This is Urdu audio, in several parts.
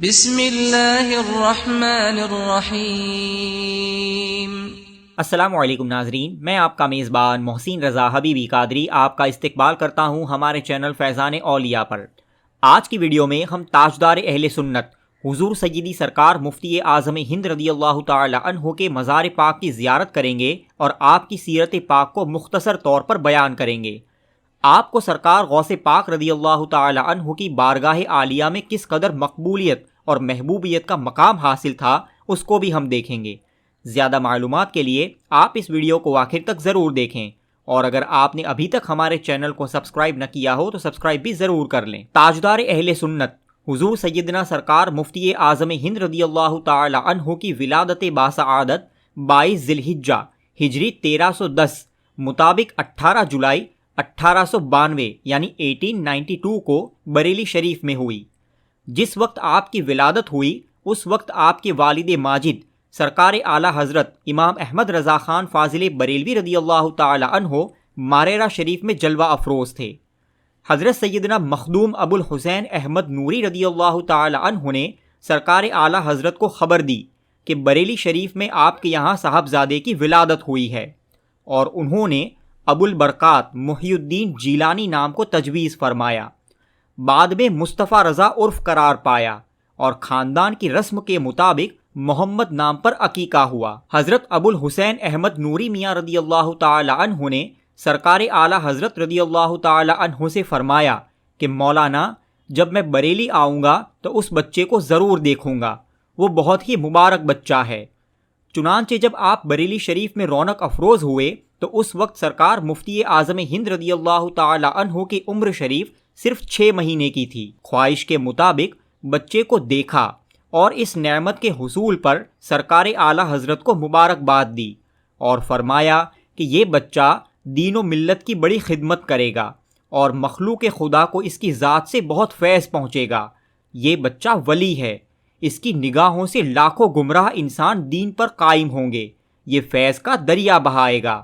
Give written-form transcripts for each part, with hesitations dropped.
بسم اللہ الرحمن الرحیم۔ السلام علیکم ناظرین، میں آپ کا میزبان محسن رضا حبیبی قادری آپ کا استقبال کرتا ہوں ہمارے چینل فیضان اولیاء پر۔ آج کی ویڈیو میں ہم تاجدار اہل سنت حضور سیدی سرکار مفتی اعظم ہند رضی اللہ تعالی عنہ کے مزار پاک کی زیارت کریں گے اور آپ کی سیرت پاک کو مختصر طور پر بیان کریں گے۔ آپ کو سرکار غوث پاک رضی اللہ تعالی عنہ کی بارگاہ عالیہ میں کس قدر مقبولیت اور محبوبیت کا مقام حاصل تھا اس کو بھی ہم دیکھیں گے۔ زیادہ معلومات کے لیے آپ اس ویڈیو کو آخر تک ضرور دیکھیں، اور اگر آپ نے ابھی تک ہمارے چینل کو سبسکرائب نہ کیا ہو تو سبسکرائب بھی ضرور کر لیں۔ تاجدار اہل سنت حضور سیدنا سرکار مفتی اعظم ہند رضی اللہ تعالی عنہ کی ولادت باسعادت 22 ذی الحجہ ہجری 1310 مطابق 18 جولائی 1892 یعنی 1892 کو بریلی شریف میں ہوئی۔ جس وقت آپ کی ولادت ہوئی اس وقت آپ کے والد ماجد سرکار اعلیٰ حضرت امام احمد رضا خان فاضل بریلوی رضی اللہ تعالی عنہ ماریرہ شریف میں جلوہ افروز تھے۔ حضرت سیدنا مخدوم ابو الحسین احمد نوری رضی اللہ تعالی عنہ نے سرکار اعلیٰ حضرت کو خبر دی کہ بریلی شریف میں آپ کے یہاں صاحبزادے کی ولادت ہوئی ہے، اور انہوں نے ابو البرکات محی الدین جیلانی نام کو تجویز فرمایا۔ بعد میں مصطفیٰ رضا عرف قرار پایا اور خاندان کی رسم کے مطابق محمد نام پر عقیقہ ہوا۔ حضرت ابو الحسین احمد نوری میاں رضی اللہ تعالی عنہ نے سرکار اعلیٰ حضرت رضی اللہ تعالی عنہ سے فرمایا کہ مولانا، جب میں بریلی آؤں گا تو اس بچے کو ضرور دیکھوں گا، وہ بہت ہی مبارک بچہ ہے۔ چنانچہ جب آپ بریلی شریف میں رونق افروز ہوئے تو اس وقت سرکار مفتی اعظم ہند رضی اللہ تعالی عنہ کی عمر شریف صرف 6 مہینے کی تھی۔ خواہش کے مطابق بچے کو دیکھا اور اس نعمت کے حصول پر سرکار اعلیٰ حضرت کو مبارکباد دی اور فرمایا کہ یہ بچہ دین و ملت کی بڑی خدمت کرے گا اور مخلوق خدا کو اس کی ذات سے بہت فیض پہنچے گا۔ یہ بچہ ولی ہے، اس کی نگاہوں سے لاکھوں گمراہ انسان دین پر قائم ہوں گے، یہ فیض کا دریا بہائے گا۔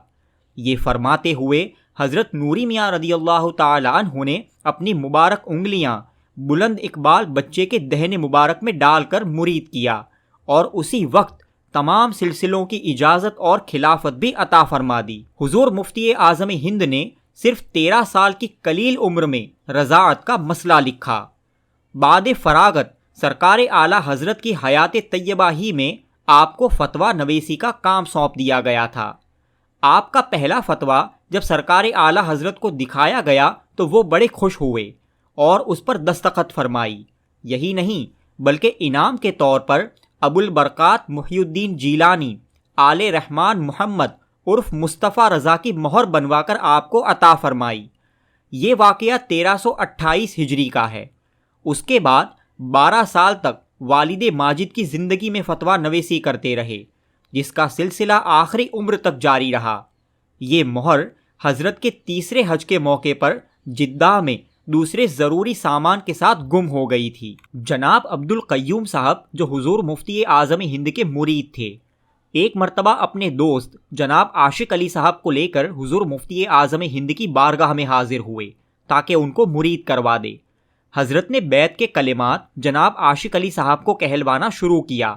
یہ فرماتے ہوئے حضرت نوری میاں رضی اللہ تعالی عنہ نے اپنی مبارک انگلیاں بلند اقبال بچے کے دہن مبارک میں ڈال کر مرید کیا، اور اسی وقت تمام سلسلوں کی اجازت اور خلافت بھی عطا فرما دی۔ حضور مفتی اعظم ہند نے صرف 13 سال کی قلیل عمر میں رضاعت کا مسئلہ لکھا۔ بعد فراغت سرکار اعلیٰ حضرت کی حیات طیبہ ہی میں آپ کو فتویٰ نویسی کا کام سونپ دیا گیا تھا۔ آپ کا پہلا فتویٰ جب سرکار اعلیٰ حضرت کو دکھایا گیا تو وہ بڑے خوش ہوئے اور اس پر دستخط فرمائی۔ یہی نہیں بلکہ انعام کے طور پر ابو البرکات محی الدین جیلانی آل رحمان محمد عرف مصطفیٰ رضا کی مہر بنوا کر آپ کو عطا فرمائی۔ یہ واقعہ 1328 ہجری کا ہے۔ اس کے بعد 12 سال تک والد ماجد کی زندگی میں فتویٰ نویسی کرتے رہے، جس کا سلسلہ آخری عمر تک جاری رہا۔ یہ مہر حضرت کے تیسرے حج کے موقع پر جدہ میں دوسرے ضروری سامان کے ساتھ گم ہو گئی تھی۔ جناب عبد القیوم صاحب جو حضور مفتی اعظم ہند کے مرید تھے، ایک مرتبہ اپنے دوست جناب عاشق علی صاحب کو لے کر حضور مفتی اعظم ہند کی بارگاہ میں حاضر ہوئے تاکہ ان کو مرید کروا دے۔ حضرت نے بیعت کے کلمات جناب عاشق علی صاحب کو کہلوانا شروع کیا،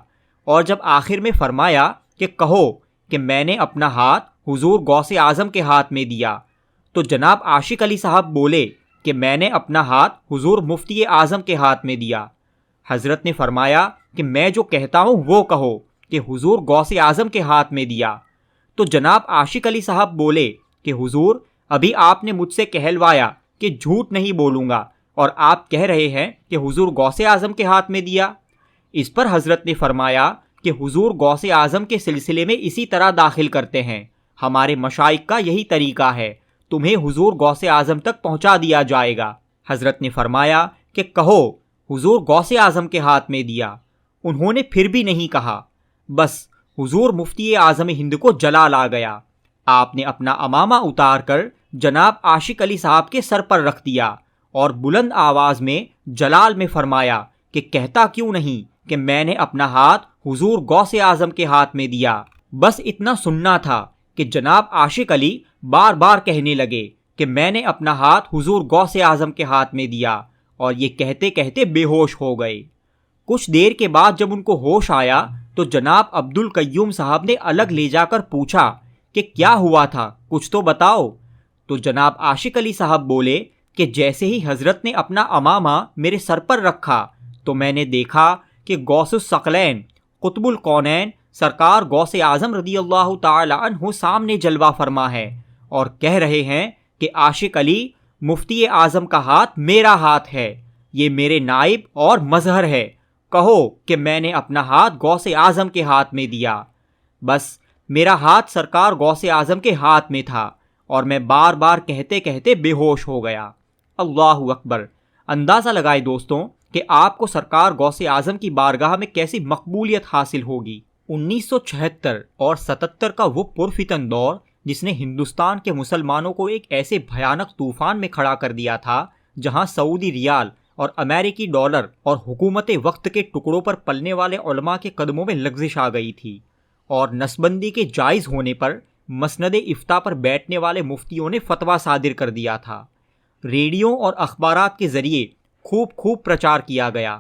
اور جب آخر میں فرمایا کہ کہو کہ میں نے اپنا ہاتھ حضور غوث اعظم کے ہاتھ میں دیا، تو جناب عاشق علی صاحب بولے کہ میں نے اپنا ہاتھ حضور مفتی اعظم کے ہاتھ میں دیا۔ حضرت نے فرمایا کہ میں جو کہتا ہوں وہ کہو کہ حضور غوث اعظم کے ہاتھ میں دیا، تو جناب عاشق علی صاحب بولے کہ حضور ابھی آپ نے مجھ سے کہلوایا کہ جھوٹ نہیں بولوں گا، اور آپ کہہ رہے ہیں کہ حضور غوث اعظم کے ہاتھ میں دیا۔ اس پر حضرت نے فرمایا کہ حضور غوث اعظم کے سلسلے میں اسی طرح داخل کرتے ہیں، ہمارے مشائخ کا یہی طریقہ ہے، تمہیں حضور غوث اعظم تک پہنچا دیا جائے گا۔ حضرت نے فرمایا کہ کہو حضور غوث اعظم کے ہاتھ میں دیا۔ انہوں نے پھر بھی نہیں کہا، بس حضور مفتی اعظم ہند کو جلال آ گیا۔ آپ نے اپنا عمامہ اتار کر جناب عاشق علی صاحب کے سر پر رکھ دیا اور بلند آواز میں جلال میں فرمایا کہ کہتا کیوں نہیں کہ میں نے اپنا ہاتھ حضور غوث اعظم کے ہاتھ میں دیا۔ بس اتنا سننا تھا کہ جناب عاشق علی بار بار کہنے لگے کہ میں نے اپنا ہاتھ حضور غوث اعظم کے ہاتھ میں دیا، اور یہ کہتے کہتے بے ہوش ہو گئے۔ کچھ دیر کے بعد جب ان کو ہوش آیا تو جناب عبد القیوم صاحب نے الگ لے جا کر پوچھا کہ کیا ہوا تھا، کچھ تو بتاؤ۔ تو جناب عاشق علی صاحب بولے کہ جیسے ہی حضرت نے اپنا امامہ میرے سر پر رکھا تو میں نے دیکھا کہ غوث الثقلین قطب الکونین سرکار غوث اعظم رضی اللہ تعالی عنہ سامنے جلوہ فرما ہے اور کہہ رہے ہیں کہ عاشق علی، مفتی اعظم کا ہاتھ میرا ہاتھ ہے، یہ میرے نائب اور مظہر ہے، کہو کہ میں نے اپنا ہاتھ غوث اعظم کے ہاتھ میں دیا۔ بس میرا ہاتھ سرکار غوث اعظم کے ہاتھ میں تھا اور میں بار بار کہتے کہتے بے ہوش ہو گیا۔ اللہ اکبر! اندازہ لگائے دوستوں کہ آپ کو سرکار غوث اعظم کی بارگاہ میں کیسی مقبولیت حاصل ہوگی۔ 1976 اور 77 کا وہ پرفتن دور جس نے ہندوستان کے مسلمانوں کو ایک ایسے بھیانک طوفان میں کھڑا کر دیا تھا جہاں سعودی ریال اور امریکی ڈالر اور حکومت وقت کے ٹکڑوں پر پلنے والے علماء کے قدموں میں لغزش آ گئی تھی، اور نسبندی کے جائز ہونے پر مسند افتاء پر بیٹھنے والے مفتیوں نے فتویٰ صادر کر دیا تھا۔ ریڈیو اور اخبارات کے ذریعے خوب پرچار کیا گیا۔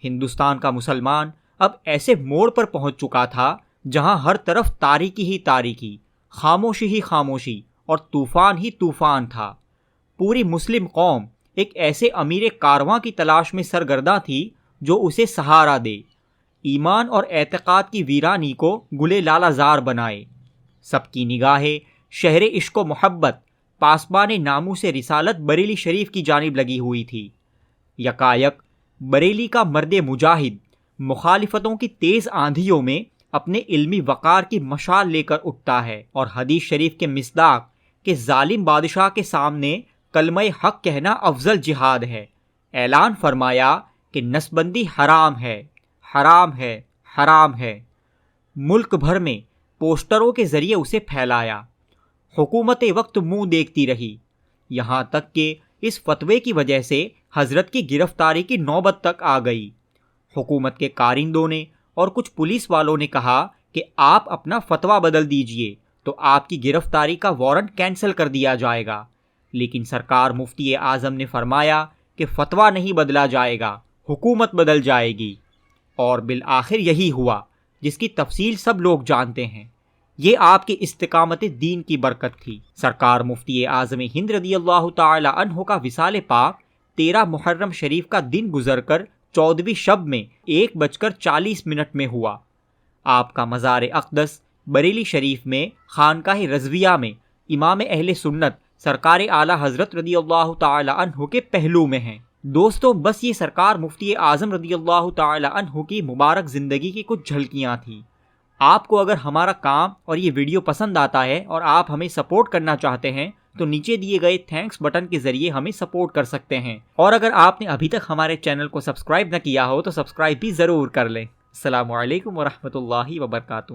ہندوستان کا مسلمان اب ایسے موڑ پر پہنچ چکا تھا جہاں ہر طرف تاریکی ہی تاریکی، خاموشی ہی خاموشی اور طوفان ہی طوفان تھا۔ پوری مسلم قوم ایک ایسے امیر کارواں کی تلاش میں سرگرداں تھی جو اسے سہارا دے، ایمان اور اعتقاد کی ویرانی کو گلے لالہ زار بنائے۔ سب کی نگاہیں شہر عشق و محبت پاسبان ناموس رسالت بریلی شریف کی جانب لگی ہوئی تھی۔ یکایک بریلی کا مرد مجاہد مخالفتوں کی تیز آندھیوں میں اپنے علمی وقار کی مشعل لے کر اٹھتا ہے اور حدیث شریف کے مصداق کہ ظالم بادشاہ کے سامنے کلمہ حق کہنا افضل جہاد ہے، اعلان فرمایا کہ نسبندی حرام ہے، حرام ہے، حرام ہے۔ ملک بھر میں پوسٹروں کے ذریعے اسے پھیلایا۔ حکومت وقت منہ دیکھتی رہی، یہاں تک کہ اس فتوے کی وجہ سے حضرت کی گرفتاری کی نوبت تک آ گئی۔ حکومت کے کارندوں نے اور کچھ پولیس والوں نے کہا کہ آپ اپنا فتویٰ بدل دیجئے تو آپ کی گرفتاری کا وارنٹ کینسل کر دیا جائے گا، لیکن سرکار مفتی اعظم نے فرمایا کہ فتویٰ نہیں بدلا جائے گا، حکومت بدل جائے گی، اور بالآخر یہی ہوا جس کی تفصیل سب لوگ جانتے ہیں۔ یہ آپ کی استقامت دین کی برکت تھی۔ سرکار مفتی اعظم ہند رضی اللہ تعالی عنہ کا وصال پاک 13 محرم شریف کا دن گزر کر 14ویں شب میں 1:40 میں ہوا۔ آپ کا مزار اقدس بریلی شریف میں خانقاہ رضویہ میں امام اہل سنت سرکار اعلیٰ حضرت رضی اللہ تعالی عنہ کے پہلو میں ہیں۔ دوستوں، بس یہ سرکار مفتی اعظم رضی اللہ تعالی عنہ کی مبارک زندگی کی کچھ جھلکیاں تھیں۔ آپ کو اگر ہمارا کام اور یہ ویڈیو پسند آتا ہے اور آپ ہمیں سپورٹ کرنا چاہتے ہیں تو نیچے دیے گئے تھینکس بٹن کے ذریعے ہمیں سپورٹ کر سکتے ہیں، اور اگر آپ نے ابھی تک ہمارے چینل کو سبسکرائب نہ کیا ہو تو سبسکرائب بھی ضرور کر لیں۔ السلام علیکم ورحمۃ اللہ وبرکاتہ۔